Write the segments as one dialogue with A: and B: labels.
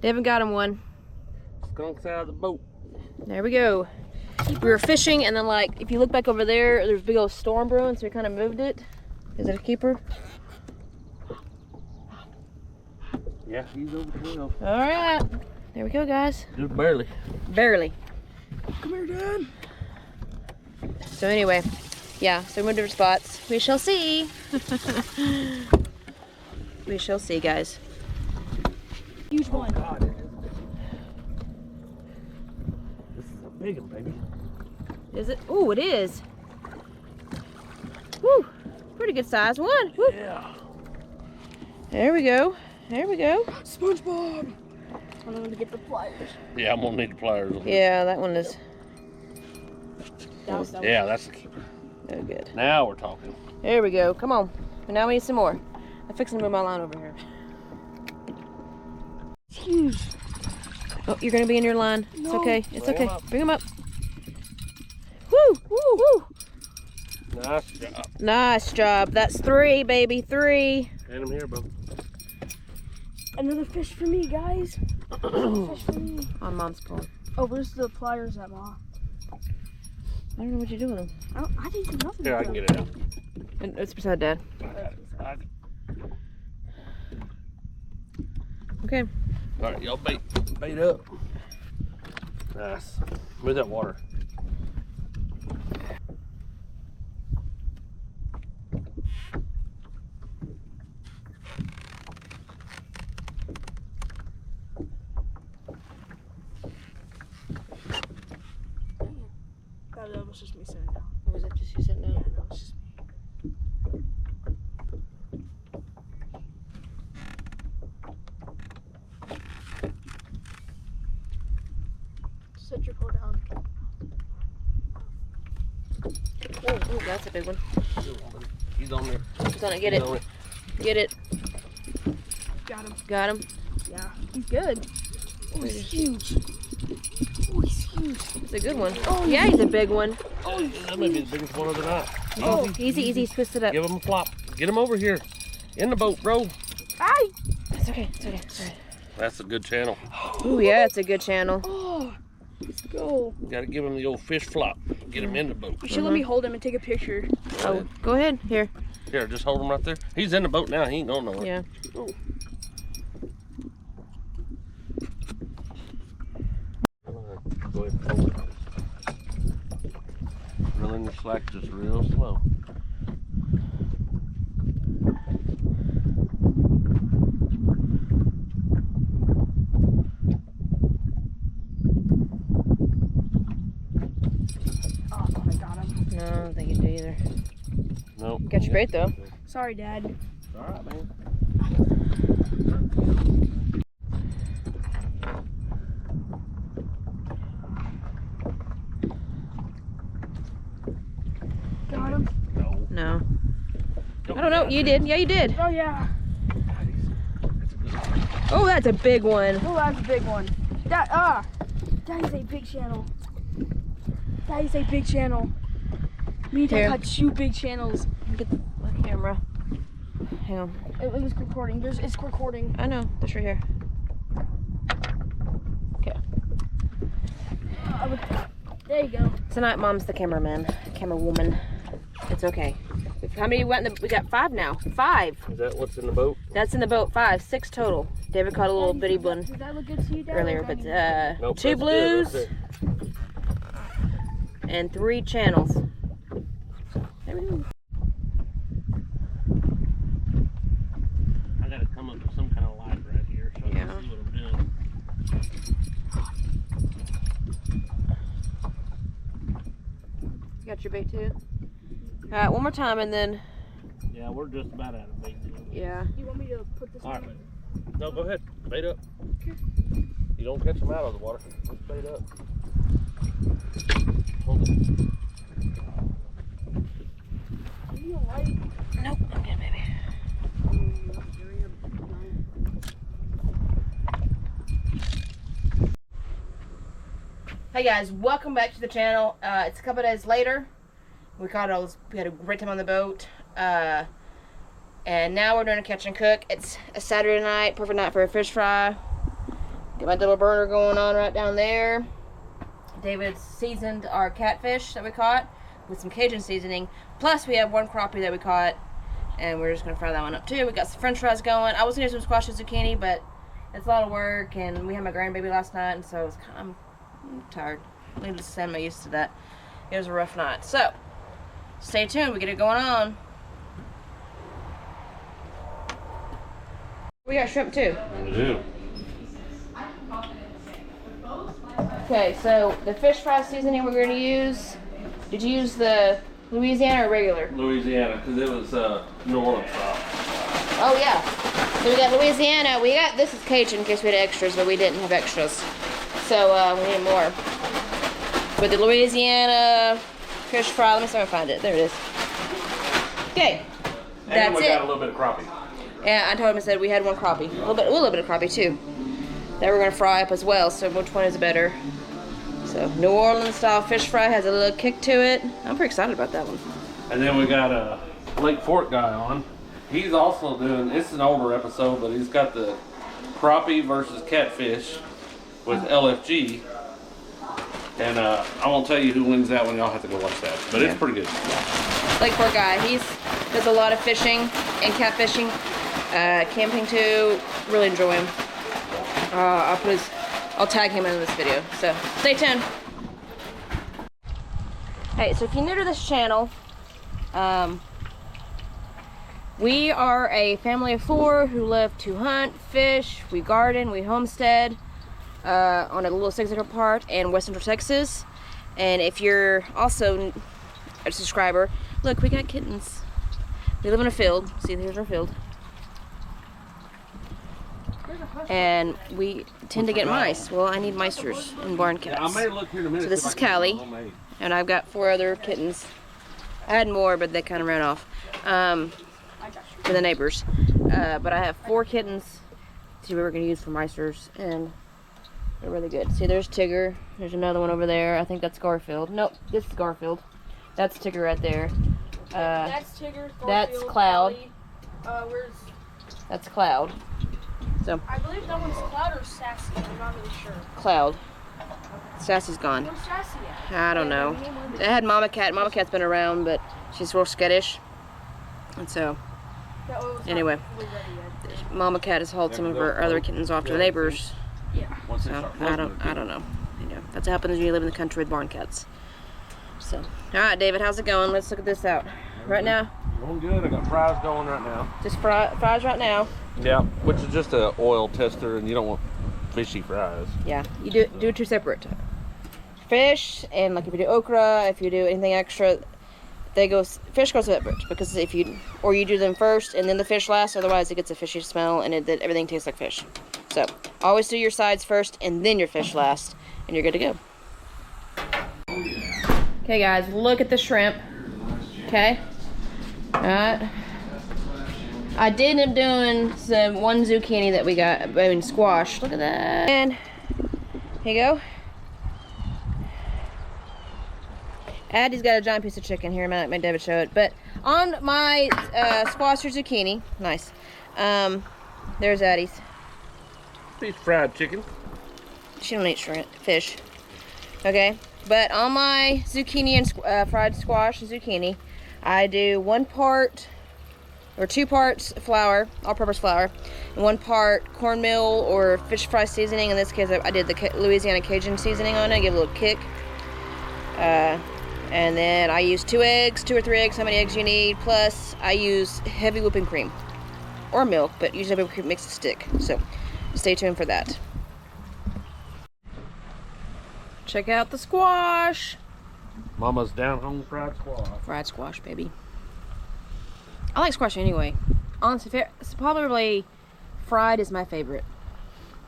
A: Devin got him one.
B: Skunks out of the boat.
A: There we go. We were fishing, and then, like, if you look back over there, there's a big old storm brewing, so we kind of moved it. Is it a keeper?
B: Yeah, he's over the hill.
A: All right. There we go, guys.
B: Just barely.
A: Barely.
B: Come here, Dad.
A: So anyway, yeah, so we went to different spots. We shall see. We shall see, guys.
C: Huge one.
B: Oh, God, this is a big one, baby.
A: Is it? Ooh, it is. Woo! Pretty good size one. Woo.
B: Yeah.
A: There we go. There we go.
C: SpongeBob. I'm gonna get the pliers.
B: Yeah, I'm gonna need the pliers.
A: Yeah, that one is.
B: Yeah, that's the keeper.
A: Oh, good.
B: Now we're talking.
A: There we go. Come on. And now we need some more. I'm fixing to move my line over here.
C: It's huge.
A: Oh, you're gonna be in your line. It's
C: No.
A: okay. It's
B: Bring
A: okay.
B: 'em up.
A: Bring them up. Woo! Woo! Woo!
B: Nice job.
A: Nice job. That's 3, baby. 3.
B: Hand them here, bro.
C: Another fish for me, guys. Fish for me.
A: On Mom's pole.
C: Oh, where's the pliers at, Ma?
A: I don't know what you're doing with them.
C: I didn't do nothing.
B: Here, I can get it out.
A: And it's beside Dad.
B: I got it.
A: Okay.
B: All right, y'all bait up. Nice. Move that water.
C: God, that was just me sitting down.
A: Or was it just you sitting down?
C: Yeah, that was just me. Set your pole down.
A: Oh, that's a big one.
B: He's on there.
A: He's on it. Get
B: He's
A: it.
B: on it.
A: Get it.
C: Got him.
A: Got him.
C: Yeah, he's good. Oh, he's huge. Oh, he's huge.
A: It's a good one.
C: Oh,
A: Yeah, he's a big one.
B: Oh, that may be the biggest one of the night.
A: Oh, easy, easy. Twist it up.
B: Give him a flop. Get him over here. In the boat, bro.
C: Aye.
A: It's okay. It's okay. It's all right.
B: That's a good channel.
A: Ooh, yeah, it's a good channel.
C: Oh, let's go.
B: You gotta give him the old fish flop. Get him in the boat.
C: You should let me hold him and take a picture.
A: Oh, go ahead. Here.
B: Here, just hold him right there. He's in the boat now. He ain't going nowhere.
A: Yeah.
B: Oh. Go ahead and hold it. Reeling the slack just real slow.
C: Oh, I got him.
A: No, I don't think you do either.
B: Nope.
A: Got your bait, though.
C: Sorry, Dad.
B: All right, man.
C: Got him.
B: No.
A: No. I don't know. You did. Yeah, you did.
C: Oh, yeah.
A: Oh, that's a big one.
C: Oh, that's a big one. That is a big channel. That is a big channel. Me and Dad
A: Here.
C: had 2 big channels.
A: Get the camera. Hang on.
C: It was recording. It's recording.
A: I know. That's right here. Okay.
C: There you go.
A: Tonight, Mom's the cameraman, camera woman. It's okay. How many went in the? We got 5 now. 5.
B: Is that what's in the boat?
A: That's in the boat. 5, 6 total. David caught a little bitty one
C: Does that look good to you, Dad?
A: earlier, but
B: Nope,
A: 2
B: that's
A: blues
B: good,
A: and 3 channels. There we go.
B: I gotta come up with some kind of light right here so I
A: Yeah.
B: can see what I'm doing.
A: You got your bait too? All right, one more time and then.
B: Yeah, we're just about out of bait.
A: Yeah.
C: You want me to put this
B: All right.
C: on?
B: No, go ahead. Bait up. You don't catch them out of the water. Just bait up. Hold it.
C: You don't like it?
A: Nope. I'm good, baby. Hey guys, welcome back to the channel. It's a couple days later. We had a great time on the boat. And now we're doing a catch and cook. It's a Saturday night, perfect night for a fish fry. Get my double burner going on right down there. David seasoned our catfish that we caught with some Cajun seasoning. Plus, we have one crappie that we caught, and we're just gonna fry that one up too. We got some French fries going. I was gonna do some squash and zucchini, but it's a lot of work, and we had my grandbaby last night, and so I'm tired. Needless to say, I'm not used to that. It was a rough night. So, stay tuned. We get it going on. We got shrimp too.
B: We do.
A: Okay, so the fish fry seasoning we're going to use, did you use the Louisiana or regular?
B: Louisiana, because it was New Orleans style.
A: Oh yeah. So we got Louisiana. This is Cajun in case we had extras, but we didn't have extras. So we need more. But the Louisiana fish fry, let me see if I find it. There it is. Okay.
B: And
A: That's
B: we got
A: it.
B: a little bit of crappie.
A: Yeah, I told him, I said we had one crappie. A little bit of crappie too. That we're gonna fry up as well, so which one is better? So New Orleans style fish fry has a little kick to it. I'm pretty excited about that one.
B: And then we got a Lake Fork guy on. He's also doing, it's an older episode, but he's got the crappie versus catfish with LFG. And I won't tell you who wins that one, y'all have to go watch that. But it's pretty good.
A: Lake Fork guy, does a lot of fishing and catfishing, camping too. Really enjoy him. I'll tag him in this video, so stay tuned. Hey, so if you're new to this channel, we are a family of 4 who love to hunt, fish, we garden, we homestead on a little 6-acre park in West Central Texas. And if you're also a subscriber, look, we got kittens. We live in a field. See, here's our field. And we tend to get mice. Well, I need micers and barn cats.
B: I may look here in a minute.
A: So this is Callie, and I've got 4 other kittens. I had more, but they kind of ran off for the neighbors. But I have 4 kittens we were going to use for micers, and they're really good. See, there's Tigger. There's another one over there. I think that's Garfield. Nope, this is Garfield. That's Tigger right there.
C: That's Tigger. Garfield,
A: that's Cloud.
C: Where's?
A: That's Cloud. So
C: I believe that one's Cloud or Sassy. I'm not really sure.
A: Cloud. Sassy's gone.
C: Where's Sassy at?
A: I don't know. They had Mama Cat. Mama Cat's been around, but she's real skittish. And so, anyway, Mama Cat has hauled some of her other kittens off to the neighbors.
C: Yeah.
A: So, I don't know. You know, that's what happens when you live in the country with barn cats. So, all right, David, how's it going? Let's look at this out. Right now.
B: Going good. I got fries going right now.
A: Just fries right now.
B: Yeah, which is just an oil tester, and you don't want fishy fries.
A: Yeah, you do 2 separate. Fish, and like if you do okra, if you do anything extra, fish goes separate, because if you do them first and then the fish last, otherwise it gets a fishy smell and everything tastes like fish. So always do your sides first and then your fish last, and you're good to go. Okay guys, look at the shrimp. Okay, alright. I did end up doing one zucchini that we got, squash. Look at that. And here you go. Addie's got a giant piece of chicken here. I might make David show it. But on my squash or zucchini, nice. There's Addie's.
B: Piece of fried chicken.
A: She don't eat shrimp, fish. Okay, but on my zucchini and fried squash and zucchini, I do 1 part or 2 parts flour, all-purpose flour, and 1 part cornmeal or fish fry seasoning. In this case, I did the Louisiana Cajun seasoning on it, give it a little kick. And then I use 2 eggs, 2 or 3 eggs, how many eggs you need. Plus, I use heavy whipping cream or milk, but usually whipping cream makes it stick. So, stay tuned for that. Check out the squash.
B: Mama's down home fried squash.
A: Fried squash, baby. I like squash anyway. Honestly, it's probably fried is my favorite.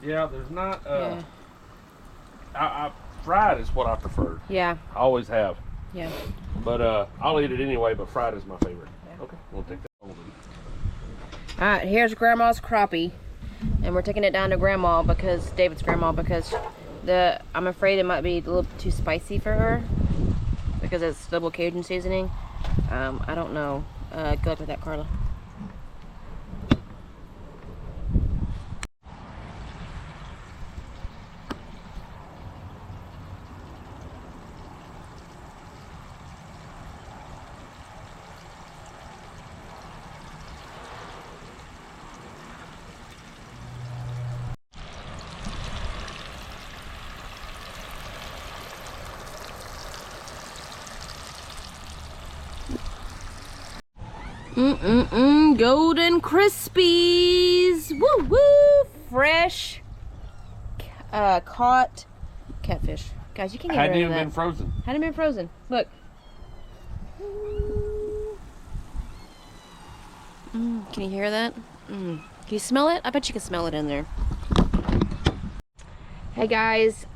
B: Yeah, there's not.
A: Yeah.
B: Fried is what I prefer.
A: Yeah.
B: I always have.
A: Yeah.
B: But I'll eat it anyway. But fried is my favorite. Yeah. Okay, we'll take that.
A: All right, here's Grandma's crappie, and we're taking it down to David's grandma, because I'm afraid it might be a little too spicy for her because it's double Cajun seasoning. I don't know. Good luck with that, Carla. Golden Crispies. Woo woo. Fresh caught catfish. Guys, you can't get
B: Hadn't
A: rid of
B: even
A: that.
B: been frozen.
A: Hadn't been frozen. Look. Can you hear that? Can you smell it? I bet you can smell it in there. Hey guys,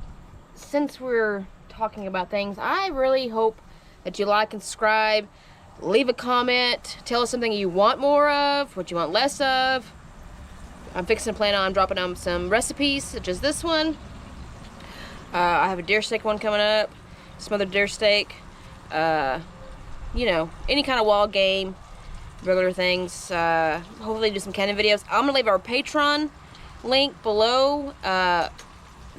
A: since we're talking about things, I really hope that you like and subscribe. Leave a comment. Tell us something you want more of, what you want less of. I'm fixing to plan on dropping on some recipes, such as this one. I have a deer steak one coming up. Smothered deer steak. You know, any kind of wild game, regular things. Hopefully do some cannon videos. I'm gonna leave our Patreon link below.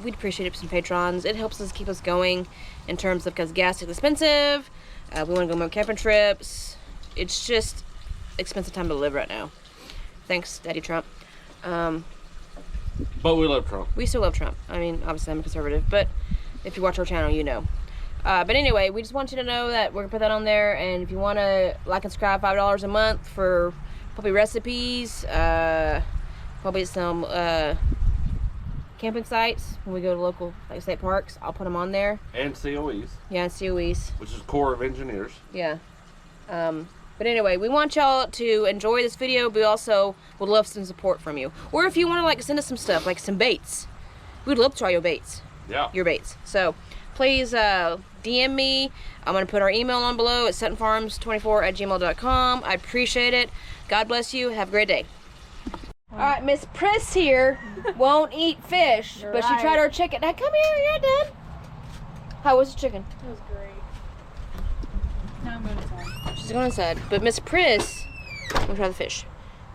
A: We'd appreciate it for some patrons. It helps us keep us going in terms of, because gas is expensive. We want to go on more camping trips. It's just expensive time to live right now. Thanks, Daddy Trump.
B: But we love Trump.
A: We still love Trump. I mean, obviously I'm a conservative, but if you watch our channel, you know. But anyway, we just want you to know that we're gonna put that on there, and if you want to like and subscribe, $5 a month for probably recipes, probably some camping sites when we go to local state parks. I'll put them on there.
B: And COEs.
A: Yeah, and COEs.
B: Which is Corps of Engineers.
A: Yeah. But anyway, we want y'all to enjoy this video, but we also would love some support from you. Or if you want to like send us some stuff, like some baits. We'd love to try your baits.
B: Yeah.
A: Your baits. So please DM me. I'm going to put our email on below at suttonfarms24@gmail.com. I appreciate it. God bless you. Have a great day. Alright, Miss Priss here won't eat fish, but she tried our chicken. Now come here, you're done. How was the chicken?
C: It was great. Now I'm going inside.
A: She's going inside. But Miss Priss won't try the fish.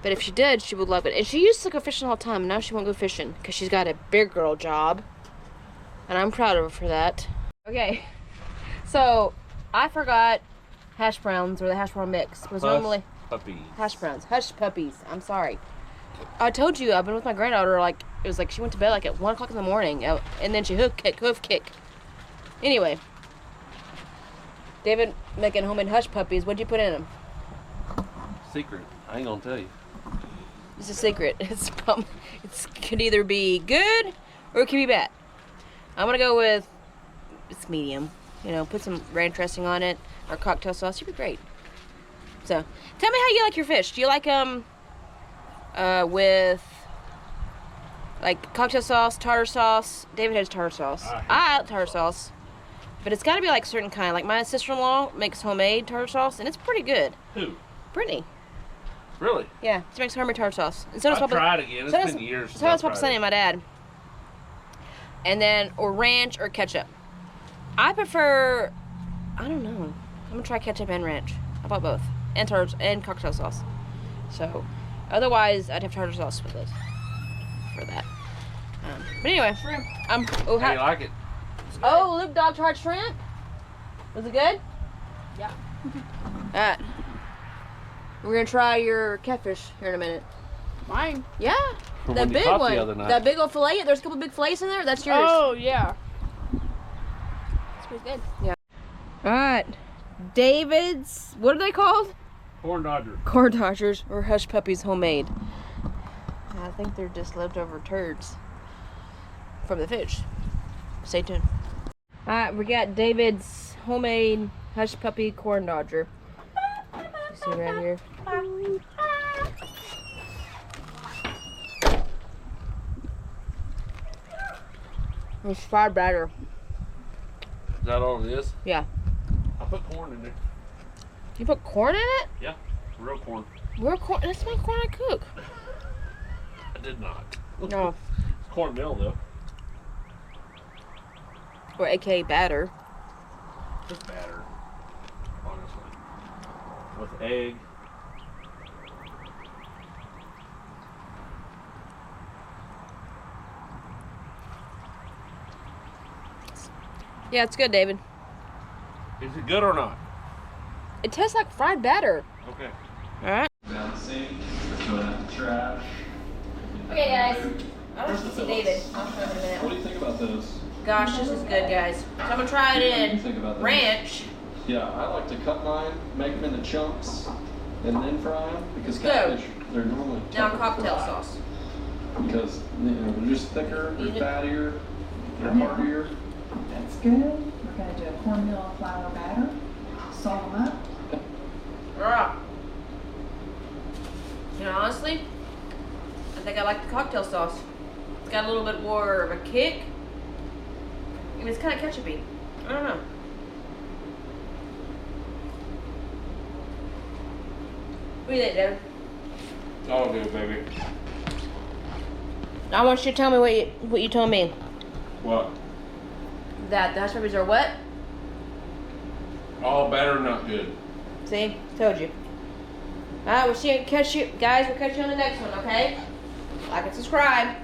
A: But if she did, she would love it. And she used to go fishing all the time, and now she won't go fishing because she's got a big girl job. And I'm proud of her for that. Okay, so I forgot hash browns or the hash brown mix. Was normally
B: puppies.
A: hash browns, hush puppies. I'm sorry. I told you I've been with my granddaughter. Like it was like she went to bed like at 1 o'clock in the morning, and then she hoof kick. Anyway, David making homemade hush puppies. What'd you put in them?
B: Secret. I ain't gonna tell you.
A: It's a secret. It could either be good or it could be bad. I'm gonna go with it's medium. You know, put some ranch dressing on it or cocktail sauce. You'd be great. So, tell me how you like your fish. Do you like them with like cocktail sauce, tartar sauce? David has tartar sauce. I like tartar sauce, but it's got to be like a certain kind. Like my sister-in-law makes homemade tartar sauce, and it's pretty good.
B: Who?
A: Brittany.
B: Really?
A: Yeah, she makes homemade tartar sauce. And so does
B: I've
A: Papa.
B: tried again. It's been years since
A: So does
B: I've
A: Papa
B: tried
A: Sonny
B: it.
A: and my dad. And then, or ranch or ketchup. I prefer, I don't know. I'm gonna try ketchup and ranch. How about both? And tartar and cocktail sauce. So, otherwise, I'd have tartar sauce with this. For that. But anyway, oh,
B: How you like it?
A: oh, Luke Dog tried shrimp. Was it good?
C: Yeah.
A: Alright. We're gonna try your catfish here in a minute.
C: Mine?
A: Yeah.
B: From
A: That
B: when you
A: big
B: caught
A: one.
B: the other night.
A: That big old fillet. There's a couple big fillets in there. That's yours.
C: Oh, yeah. It's pretty good.
A: Alright. David's, what are they called?
B: Corn Dodger.
A: Corn Dodgers or Hush Puppies homemade. I think they're just leftover turds from the fish. Stay tuned. Alright, we got David's homemade Hush Puppy Corn Dodger. You see right here. It's fried batter.
B: Is that all it is?
A: Yeah.
B: I put corn in there.
A: You put corn in it?
B: Yeah, real corn.
A: Where corn? That's not corn I cook.
B: I did not.
A: No.
B: It's cornmeal though.
A: Or AKA batter.
B: Just batter, honestly. With egg.
A: Yeah, it's good, David.
B: Is it good or not?
A: It tastes like fried batter.
B: Okay.
A: Alright.
D: Balancing, going out the trash.
A: Okay, guys. I want you to see David. I'll show him in a minute.
D: What do you think about those?
A: Gosh, this is good, guys. So I'm gonna try it
D: What do you
A: in
D: think about those?
A: ranch.
D: Yeah, I like to cut mine, make them into chunks, and then fry them? Because
A: Go.
D: catfish, they're normally
A: Now
D: tougher to
A: cocktail
D: fry.
A: sauce.
D: Because they're just thicker,
A: Eat
D: they're
A: it.
D: fattier, they're heartier.
E: That's good. We're gonna do a cornmeal flour batter, salt them up.
A: Alright. You know, honestly, I think I like the cocktail sauce. It's got a little bit more of a kick. And it's kind of ketchupy. I don't know. What do you think, David?
B: All good, baby.
A: I want you to tell me what you told me.
B: What?
A: That the hush puppies are what?
B: All better, not good.
A: See? Told you. Alright, we'll see you, catch you guys, we'll catch you on the next one, okay? Like and subscribe.